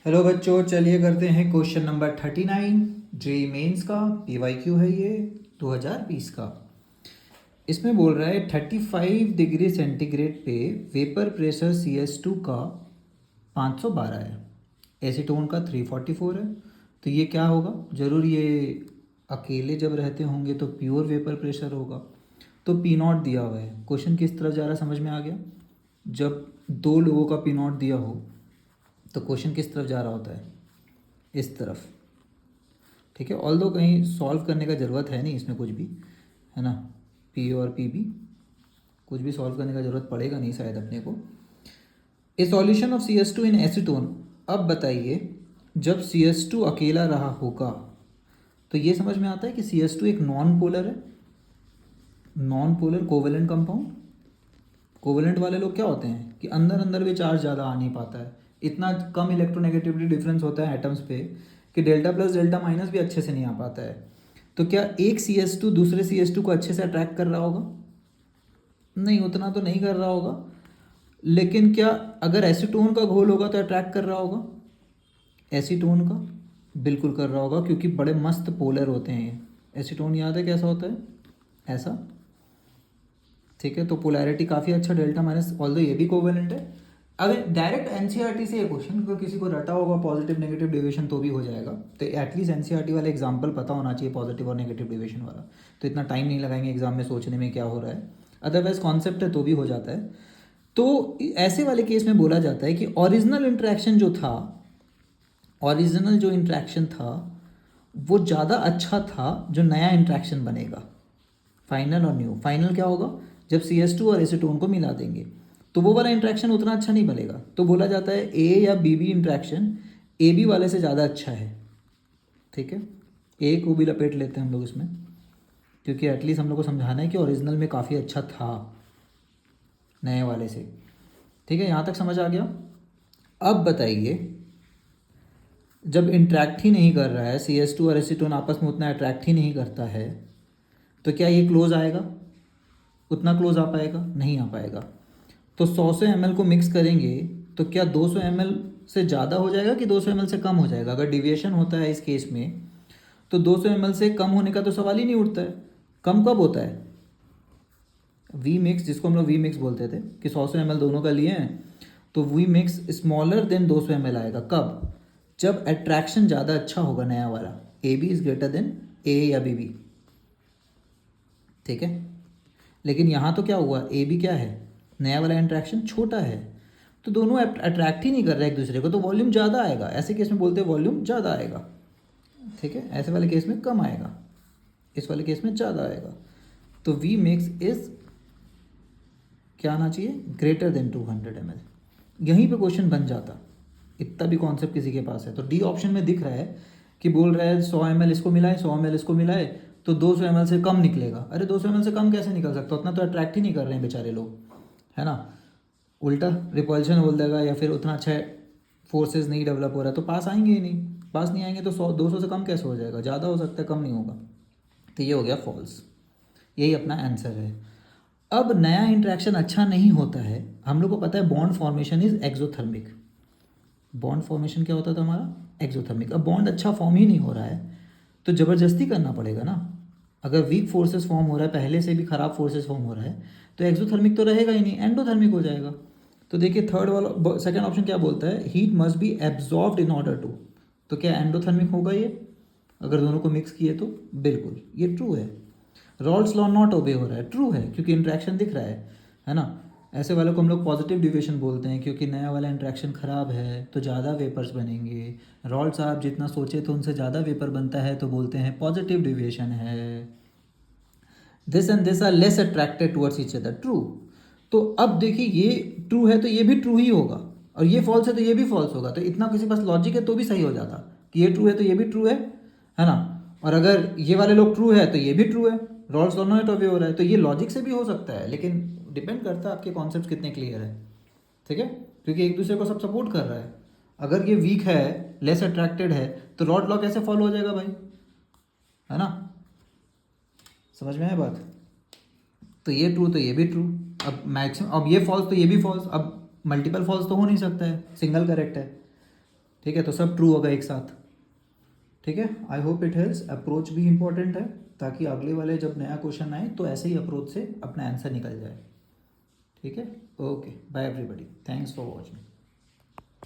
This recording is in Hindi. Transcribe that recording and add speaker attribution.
Speaker 1: हेलो बच्चों, चलिए करते हैं क्वेश्चन नंबर 39 जे मेंस का। पीवाईक्यू है ये 2020 का। इसमें बोल रहा है 35 डिग्री सेंटीग्रेड पे वेपर प्रेशर CS2 का 512 है, एसीटोन का 344 है। तो ये क्या होगा? ज़रूर ये अकेले जब रहते होंगे तो प्योर वेपर प्रेशर होगा। तो पी नॉट दिया हुआ है, क्वेश्चन किस तरह जा रहा है समझ में आ गया। जब दो लोगों का पी नॉट दिया हो तो क्वेश्चन किस तरफ जा रहा होता है? इस तरफ। ठीक है, ऑल दो कहीं सॉल्व करने का ज़रूरत है नहीं इसमें कुछ भी, है ना। पी और पी भी कुछ भी सॉल्व करने का ज़रूरत पड़ेगा नहीं शायद अपने को। ए solution of CS2 in acetone. अब बताइए, जब CS2 अकेला रहा होगा तो ये समझ में आता है कि CS2 एक नॉन पोलर है, non polar covalent compound. Covalent वाले लोग क्या होते हैं कि अंदर अंदर भी चार्ज ज़्यादा आ नहीं पाता है, इतना कम इलेक्ट्रोनेगेटिविटी डिफरेंस होता है एटम्स पे कि डेल्टा प्लस डेल्टा माइनस भी अच्छे से नहीं आ पाता है। तो क्या एक CS2 दूसरे CS2 को अच्छे से अट्रैक्ट कर रहा होगा? नहीं, उतना तो नहीं कर रहा होगा। लेकिन क्या अगर एसीटोन का घोल होगा तो अट्रैक्ट कर रहा होगा? एसीटोन का बिल्कुल कर रहा होगा, क्योंकि बड़े मस्त पोलर होते हैं ये। एसीटोन याद है कैसा होता है? ऐसा। ठीक है, तो पोलैरिटी काफ़ी अच्छा डेल्टा माइनस, ऑल्दो ये भी कोवेलेंट है। अगर डायरेक्ट एनसीईआरटी से ये क्वेश्चन अगर किसी को रटा होगा पॉजिटिव नेगेटिव डिविएशन तो भी हो जाएगा। तो एटलीस्ट एनसीईआरटी वाला एग्जांपल पता होना चाहिए पॉजिटिव और नेगेटिव डिविएशन वाला। तो इतना टाइम नहीं लगाएंगे एग्जाम में सोचने में क्या हो रहा है, अदरवाइज कॉन्सेप्ट है तो भी हो जाता है। तो ऐसे वाले केस में बोला जाता है कि ओरिजिनल इंट्रैक्शन जो था, ओरिजिनल जो इंट्रैक्शन था वो ज़्यादा अच्छा था जो नया इंट्रैक्शन बनेगा। फाइनल और न्यू, फाइनल क्या होगा? जब CS2 और एसीटोन को मिला देंगे तो वो वाला इंट्रैक्शन उतना अच्छा नहीं बनेगा। तो बोला जाता है A या BB इंट्रैक्शन AB वाले से ज़्यादा अच्छा है। ठीक है, A को भी लपेट लेते हैं हम लोग इसमें, क्योंकि एटलीस्ट हम लोग को समझाना है कि ओरिजिनल में काफ़ी अच्छा था नए वाले से। ठीक है, यहाँ तक समझ आ गया। अब बताइए, जब इंट्रैक्ट ही नहीं कर रहा है CS2 और एसीटोन आपस में उतना अट्रैक्ट ही नहीं करता है, तो क्या ये क्लोज आएगा? उतना क्लोज आ पाएगा? नहीं आ पाएगा। तो 100 से ml को मिक्स करेंगे तो क्या 200 ml से ज़्यादा हो जाएगा कि 200 ml से कम हो जाएगा? अगर डिविएशन होता है इस केस में तो 200 ml से कम होने का तो सवाल ही नहीं उठता है। कम कब होता है? वी मिक्स, जिसको हम लोग वी मिक्स बोलते थे कि 100 से ml दोनों का लिए हैं तो we mix smaller than 200 ml आएगा। कब? जब अट्रैक्शन ज़्यादा अच्छा होगा नया वाला, AB is greater than A या BB। ठीक है, लेकिन यहाँ तो क्या हुआ, AB क्या है? नया वाला इंट्रैक्शन छोटा है, तो दोनों अट्रैक्ट ही नहीं कर रहे एक दूसरे को, तो वॉल्यूम ज़्यादा आएगा। ऐसे केस में बोलते हैं वॉल्यूम ज़्यादा आएगा। ठीक है, ऐसे वाले केस में कम आएगा, इस वाले केस में ज़्यादा आएगा। तो वी मिक्स इज क्या आना चाहिए? Greater than 200 ml। यहीं पे क्वेश्चन बन जाता, इतना भी कॉन्सेप्ट किसी के पास है। तो डी ऑप्शन में दिख रहा है कि बोल रहा है 100 ml इसको मिलाए, 100 ml इसको मिलाए तो 200 ml से कम निकलेगा। अरे 200 ml से कम कैसे निकल सकता? उतना तो अट्रैक्ट ही नहीं कर रहे हैं बेचारे लोग, है ना। उल्टा रिपल्शन बोल देगा या फिर उतना अच्छा फोर्सेस नहीं डेवलप हो रहा है तो पास आएंगे ही नहीं। पास नहीं आएंगे तो 100-200 से कम कैसे हो जाएगा? ज़्यादा हो सकता है, कम नहीं होगा। तो ये हो गया फॉल्स, यही अपना आंसर है। अब नया इंट्रैक्शन अच्छा नहीं होता है, हम लोग को पता है bond formation is exothermic. Bond formation क्या होता था हमारा? एक्सोथर्मिक। अब बॉन्ड अच्छा फॉर्म ही नहीं हो रहा है तो ज़बरदस्ती करना पड़ेगा ना। अगर वीक फोर्सेस फॉर्म हो रहा है, पहले से भी ख़राब फोर्सेस फॉर्म हो रहा है, तो एक्सोथर्मिक तो रहेगा ही नहीं, एंडोथर्मिक हो जाएगा। तो देखिए थर्ड वाला, सेकंड ऑप्शन क्या बोलता है? Heat must be absorbed in order to. तो क्या एंडोथर्मिक होगा ये अगर दोनों को मिक्स किए? तो बिल्कुल ये ट्रू है। रॉल्स लॉ नॉट ओबे हो रहा है, ट्रू है क्योंकि इंट्रैक्शन दिख रहा है ना। ऐसे वालों को हम लोग पॉजिटिव डिविएशन बोलते हैं, क्योंकि नया वाला इंट्रैक्शन ख़राब है तो ज़्यादा वेपर्स बनेंगे। रॉल्ट साहब जितना सोचे तो उनसे ज़्यादा वेपर बनता है तो बोलते हैं पॉजिटिव डिविएशन है। This and this are less attracted towards each other, true. तो अब देखिए ये ट्रू है तो ये भी ट्रू ही होगा, और ये फॉल्स है तो ये भी फॉल्स होगा। तो इतना किसी पास लॉजिक है तो भी सही हो जाता कि ये ट्रू है तो ये भी ट्रू है ना। और अगर ये वाले लोग ट्रू है तो ये भी ट्रू है, रॉल्स लॉ नॉट ओबे हो रहा है, तो ये लॉजिक से भी हो सकता है। लेकिन डिपेंड करता है आपके कॉन्सेप्ट कितने क्लियर है। ठीक है, क्योंकि एक दूसरे को सब सपोर्ट कर रहा है। अगर ये वीक है, लेस अट्रैक्टेड है, तो रॉड लॉ कैसे फॉलो हो जाएगा भाई, है ना। समझ में आया बात? तो ये ट्रू तो ये भी ट्रू। अब मैक्सिमम, अब ये फॉल्स तो ये भी फॉल्स, अब मल्टीपल फॉल्स तो हो नहीं सकता है, सिंगल करेक्ट है। ठीक है, तो सब ट्रू होगा एक साथ। ठीक है, I hope it helps. Approach भी इंपॉर्टेंट है, ताकि अगले वाले जब नया क्वेश्चन आए तो ऐसे ही अप्रोच से अपना आंसर निकल जाए। ठीक है, okay, bye everybody, thanks for watching.